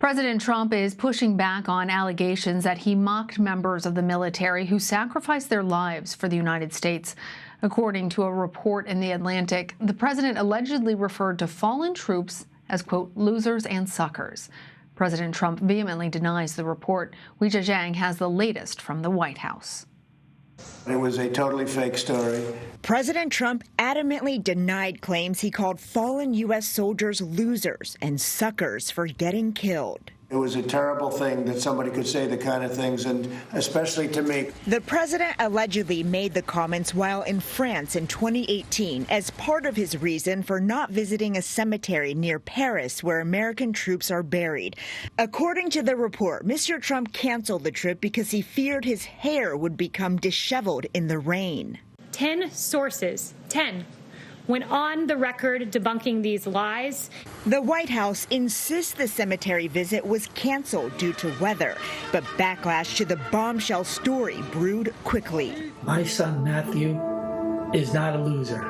President Trump is pushing back on allegations that he mocked members of the military who sacrificed their lives for the United States. According to a report in The Atlantic, the president allegedly referred to fallen troops as, quote, losers and suckers. President Trump vehemently denies the report. Weijia Jiang has the latest from the White House. It was a totally fake story. President Trump adamantly denied claims he called fallen U.S. soldiers losers and suckers for getting killed. It was a terrible thing that somebody could say the kind of things, and especially to me. The president allegedly made the comments while in France in 2018 as part of his reason for not visiting a cemetery near Paris where American troops are buried. According to the report, Mr. Trump canceled the trip because he feared his hair would become disheveled in the rain. 10 sources, 10, went on the record debunking these lies. The White House insists the cemetery visit was canceled due to weather, but backlash to the bombshell story brewed quickly. My son Matthew is not a loser.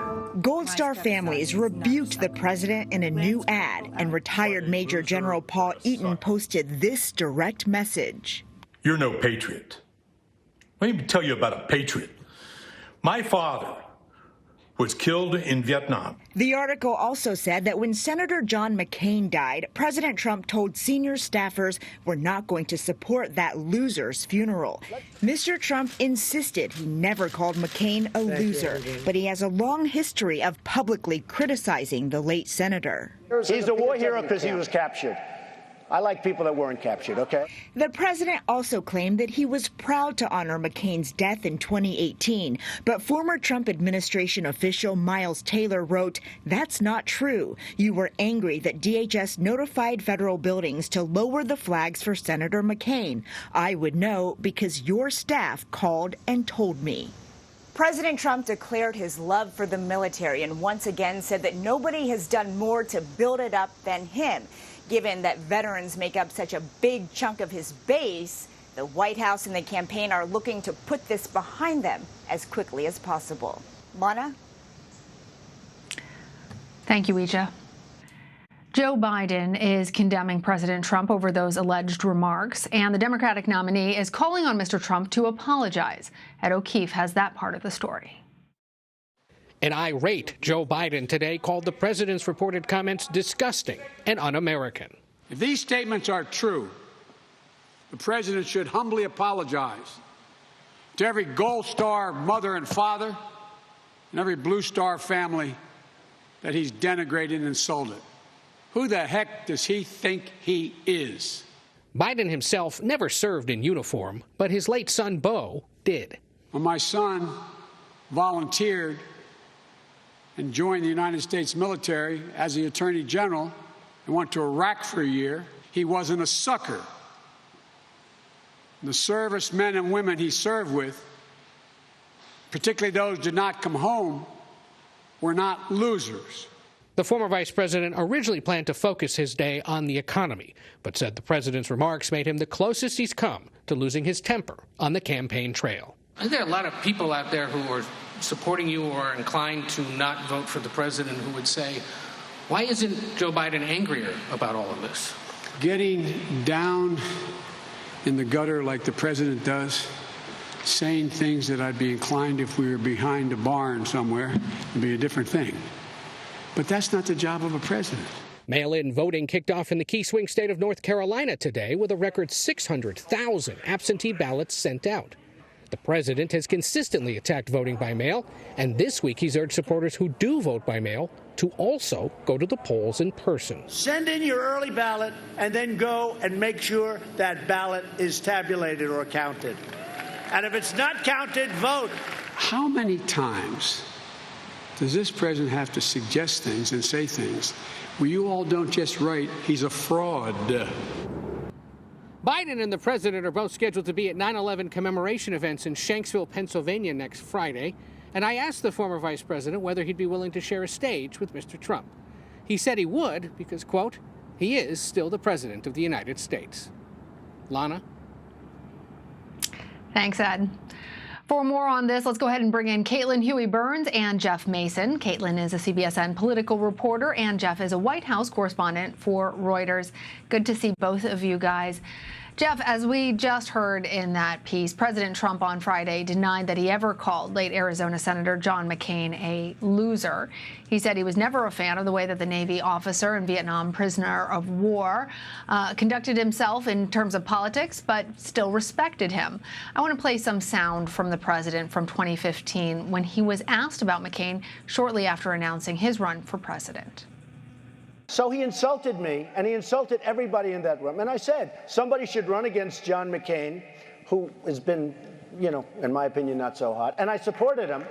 Gold Star families rebuked the president in a new ad, and retired Major General Paul Eaton posted this direct message. You're no patriot. Let me tell you about a patriot. My father was killed in Vietnam. The article also said that when Senator John McCain died, President Trump told senior staffers we're not going to support that loser's funeral. Mr. Trump insisted he never called McCain a loser, but he has a long history of publicly criticizing the late senator. He's a war hero because he was captured. I like people that weren't captured, okay? The president also claimed that he was proud to honor McCain's death in 2018, but former Trump administration official Miles Taylor wrote, "That's not true. You were angry that DHS notified federal buildings to lower the flags for Senator McCain. I would know because your staff called and told me." President Trump declared his love for the military and once again said that nobody has done more to build it up than him. Given that veterans make up such a big chunk of his base, the White House and the campaign are looking to put this behind them as quickly as possible. Lana? Thank you, Weijia. Joe Biden is condemning President Trump over those alleged remarks, and the Democratic nominee is calling on Mr. Trump to apologize. Ed O'Keefe has that part of the story. An irate Joe Biden today called the president's reported comments disgusting and un-American. If these statements are true, the president should humbly apologize to every Gold Star mother and father and every Blue Star family that he's denigrated and insulted. Who the heck does he think he is? Biden himself never served in uniform, but his late son, Beau, did. When my son volunteered and joined the United States military as the Attorney General and went to Iraq for a year, he wasn't a sucker. The servicemen and women he served with, particularly those who did not come home, were not losers. The former vice president originally planned to focus his day on the economy, but said the president's remarks made him the closest he's come to losing his temper on the campaign trail. I think there are a lot of people out there who are supporting you or inclined to not vote for the president who would say, why isn't Joe Biden angrier about all of this? Getting down in the gutter like the president does, saying things that I'd be inclined if we were behind a barn somewhere, would be a different thing. But that's not the job of a president. Mail-in voting kicked off in the key swing state of North Carolina today with a record 600,000 absentee ballots sent out. The president has consistently attacked voting by mail, and this week he's urged supporters who do vote by mail to also go to the polls in person. Send in your early ballot and then go and make sure that ballot is tabulated or counted. And if it's not counted, vote. How many times does this president have to suggest things and say things where you all don't just write, he's a fraud? Biden and the president are both scheduled to be at 9/11 commemoration events in Shanksville, Pennsylvania next Friday, and I asked the former vice president whether he'd be willing to share a stage with Mr. Trump. He said he would because, quote, he is still the president of the United States. Lana? Thanks, Ed. For more on this, let's go ahead and bring in Caitlin Huey-Burns and Jeff Mason. Caitlin is a CBSN political reporter, and Jeff is a White House correspondent for Reuters. Good to see both of you guys. Jeff, as we just heard in that piece, President Trump on Friday denied that he ever called late Arizona Senator John McCain a loser. He said he was never a fan of the way that the Navy officer and Vietnam prisoner of war conducted himself in terms of politics, but still respected him. I want to play some sound from the president from 2015 when he was asked about McCain shortly after announcing his run for president. So he insulted me, and he insulted everybody in that room. And I said, somebody should run against John McCain, who has been, in my opinion, not so hot. And I supported him.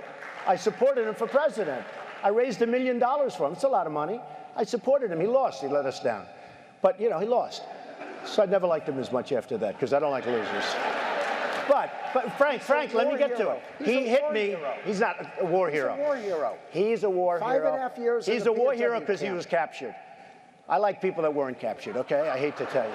I supported him for president. I raised $1 million for him. It's a lot of money. I supported him. He lost. He let us down. But, he lost. So I never liked him as much after that, because I don't like losers. But Frank, let me get to it. He hit me. He's not a war hero. He's a war hero. He's a war hero. 5.5 years. He's a war hero because he was captured. I like people that weren't captured, okay? I hate to tell you.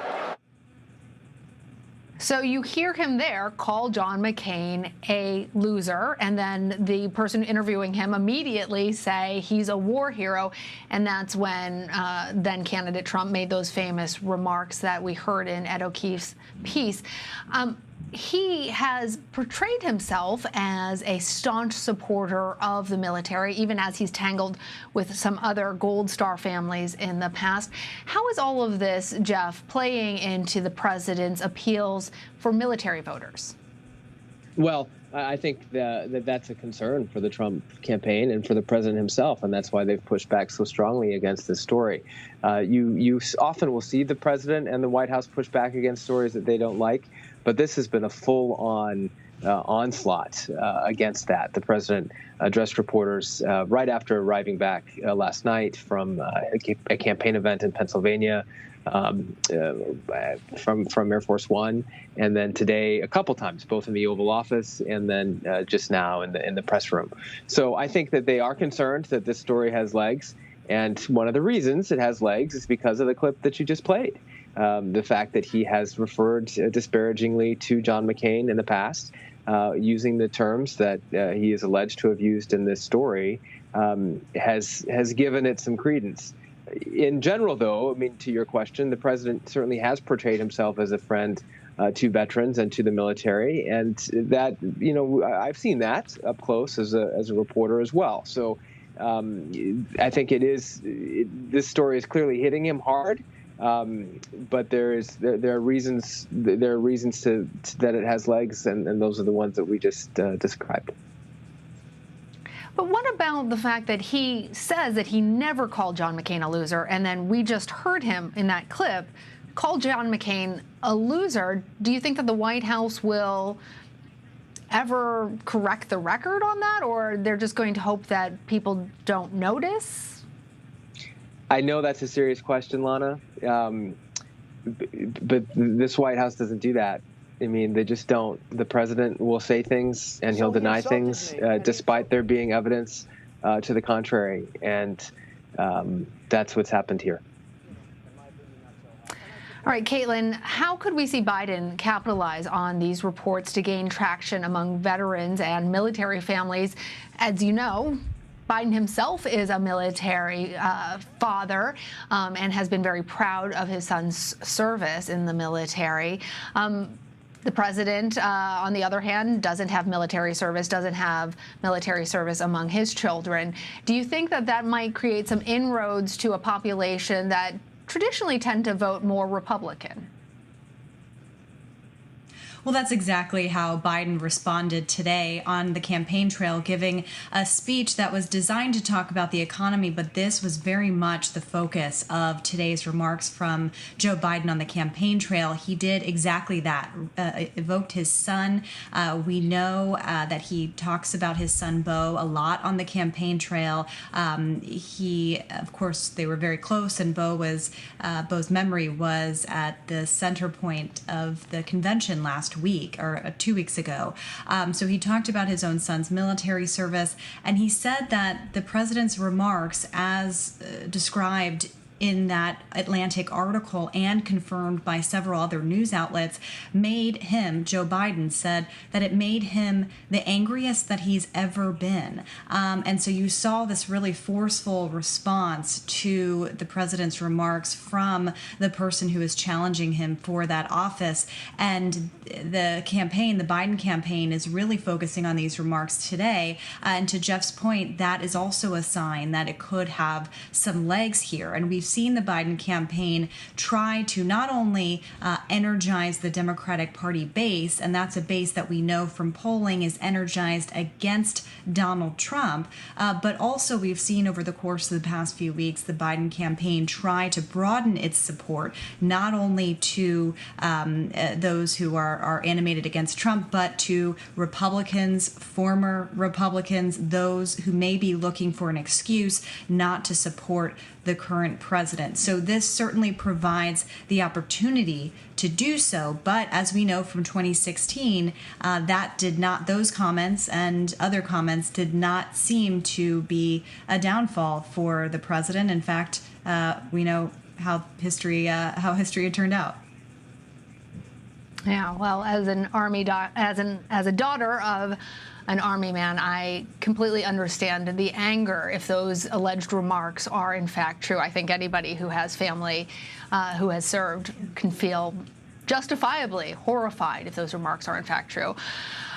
So you hear him there call John McCain a loser, and then the person interviewing him immediately say he's a war hero, and that's when then candidate Trump made those famous remarks that we heard in Ed O'Keefe's piece. He has portrayed himself as a staunch supporter of the military, even as he's tangled with some other Gold Star families in the past. How is all of this, Jeff, playing into the president's appeals for military voters? Well, I think that's a concern for the Trump campaign and for the president himself, and that's why they've pushed back so strongly against this story. You often will see the president and the White House push back against stories that they don't like, but this has been a full-on onslaught against that. The president addressed reporters right after arriving back last night from a campaign event in Pennsylvania, from Air Force One, and then today a couple times, both in the Oval Office and then just now in the press room. So I think that they are concerned that this story has legs, and one of the reasons it has legs is because of the clip that you just played. The fact that he has referred disparagingly to John McCain in the past, using the terms that he is alleged to have used in this story, has given it some credence. In general, though, to your question, the president certainly has portrayed himself as a friend to veterans and to the military, and that I've seen that up close as a reporter as well. So I think this story is clearly hitting him hard. But there are reasons that it has legs, and those are the ones that we just described. But what about the fact that he says that he never called John McCain a loser, and then we just heard him in that clip call John McCain a loser? Do you think that the White House will ever correct the record on that, or they're just going to hope that people don't notice? I know that's a serious question, Lana, but this White House doesn't do that. They just don't. The president will say things and he'll deny things despite there being evidence to the contrary. And that's what's happened here. All right, Caitlin, how could we see Biden capitalize on these reports to gain traction among veterans and military families? As you know, Biden himself is a military father and has been very proud of his son's service in the military. The president, on the other hand, doesn't have military service among his children. Do you think that might create some inroads to a population that traditionally tend to vote more Republican? Well, that's exactly how Biden responded today on the campaign trail, giving a speech that was designed to talk about the economy, but this was very much the focus of today's remarks from Joe Biden on the campaign trail. He did exactly that, evoked his son. We know that he talks about his son, Beau, a lot on the campaign trail. Of course, they were very close, and Beau's memory was at the center point of the convention last week, or 2 weeks ago. So he talked about his own son's military service, and he said that the president's remarks, as described in that Atlantic article and confirmed by several other news outlets, made him, Joe Biden said, that it made him the angriest that he's ever been. And so you saw this really forceful response to the president's remarks from the person who is challenging him for that office. And the campaign, the Biden campaign, is really focusing on these remarks today. And to Jeff's point, that is also a sign that it could have some legs here. And we've seen the Biden campaign try to not only energize the Democratic Party base, and that's a base that we know from polling is energized against Donald Trump, but also we've seen over the course of the past few weeks the Biden campaign try to broaden its support not only to those who are animated against Trump, but to Republicans, former Republicans, those who may be looking for an excuse not to support the current president. So this certainly provides the opportunity to do so. But as we know from 2016, those comments and other comments did not seem to be a downfall for the president. In fact, we know how history had turned out. Yeah, well, as a daughter of an Army man, I completely understand the anger if those alleged remarks are in fact true. I think anybody who has family who has served can feel justifiably horrified if those remarks are in fact true.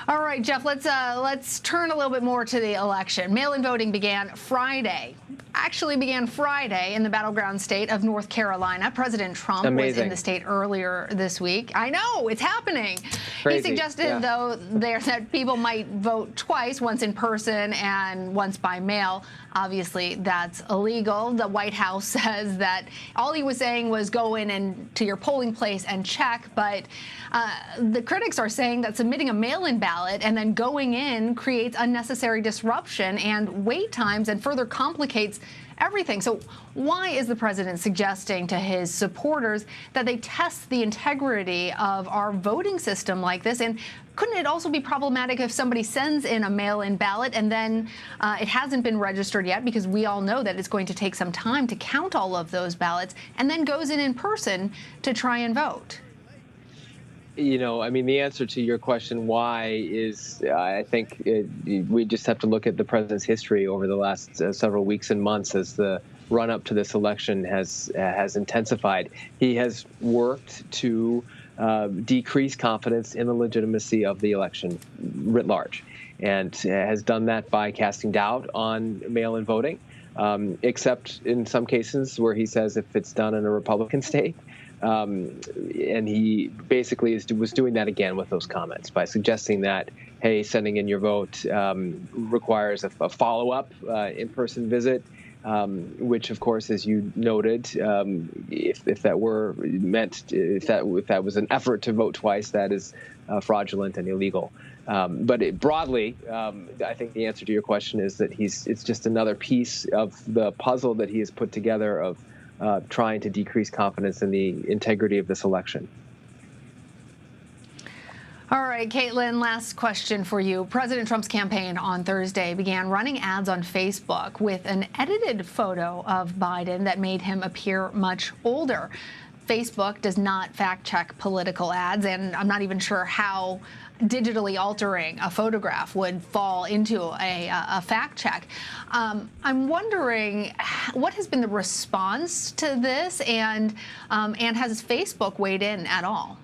All right, Jeff, let's turn a little bit more to the election. Mail-in voting began Friday in the battleground state of North Carolina. President Trump was in the state earlier this week. I know, it's happening. Crazy. He suggested, though, that people might vote twice, once in person and once by mail. Obviously, that's illegal. The White House says that all he was saying was go in and to your polling place and check. But the critics are saying that submitting a mail-in ballot and then going in creates unnecessary disruption and wait times and further complicates everything. So why is the president suggesting to his supporters that they test the integrity of our voting system like this? And couldn't it also be problematic if somebody sends in a mail-in ballot and then it hasn't been registered yet, because we all know that it's going to take some time to count all of those ballots, and then goes in person to try and vote? You know, I mean, the answer to your question, why, is I think we just have to look at the president's history over the last several weeks and months as the run-up to this election has intensified. He has worked to decrease confidence in the legitimacy of the election writ large, and has done that by casting doubt on mail-in voting, except in some cases where he says if it's done in a Republican state. And he basically was doing that again with those comments by suggesting that, hey, sending in your vote requires a follow-up in-person visit, which, of course, as you noted, if that were meant, if that was an effort to vote twice, that is fraudulent and illegal. But broadly, I think the answer to your question is that it's just another piece of the puzzle that he has put together of trying to decrease confidence in the integrity of this election. All right, Caitlin, last question for you. President Trump's campaign on Thursday began running ads on Facebook with an edited photo of Biden that made him appear much older. Facebook does not fact-check political ads, and I'm not even sure how digitally altering a photograph would fall into a fact check. I'm wondering what has been the response to this, and has Facebook weighed in at all?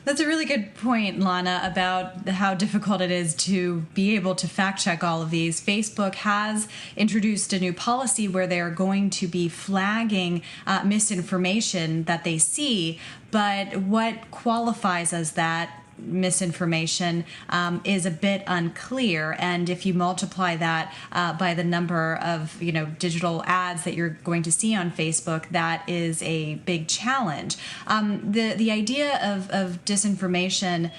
That's a really good point, Lana, about how difficult it is to be able to fact check all of these. Facebook has introduced a new policy where they are going to be flagging misinformation that they see, but what qualifies as that misinformation is a bit unclear, and if you multiply that by the number of digital ads that you're going to see on Facebook, that is a big challenge. The idea of disinformation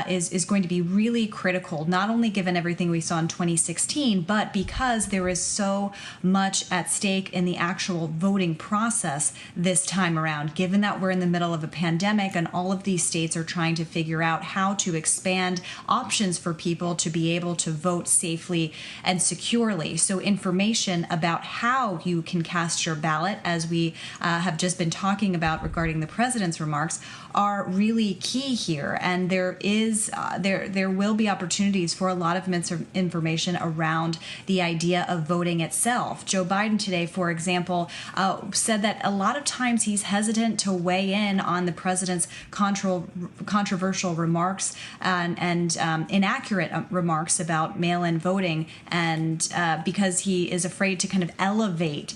is going to be really critical, not only given everything we saw in 2016, but because there is so much at stake in the actual voting process this time around, given that we're in the middle of a pandemic and all of these states are trying to figure out out how to expand options for people to be able to vote safely and securely. So information about how you can cast your ballot, as we have just been talking about regarding the president's remarks, are really key here. And there will be opportunities for a lot of misinformation around the idea of voting itself. Joe Biden today, for example, said that a lot of times he's hesitant to weigh in on the president's controversial remarks and inaccurate remarks about mail-in voting, and because he is afraid to kind of elevate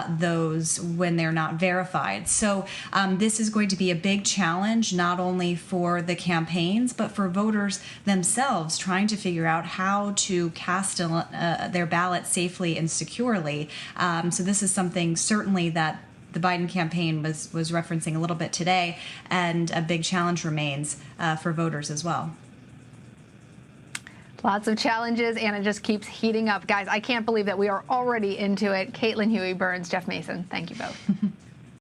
those when they're not verified. So this is going to be a big challenge, not only for the campaigns, but for voters themselves, trying to figure out how to cast their ballot safely and securely. So this is something certainly that the Biden campaign was referencing a little bit today, and a big challenge remains for voters as well. Lots of challenges, and it just keeps heating up. Guys, I can't believe that we are already into it. Caitlin, Huey-Burns, Jeff Mason, thank you both.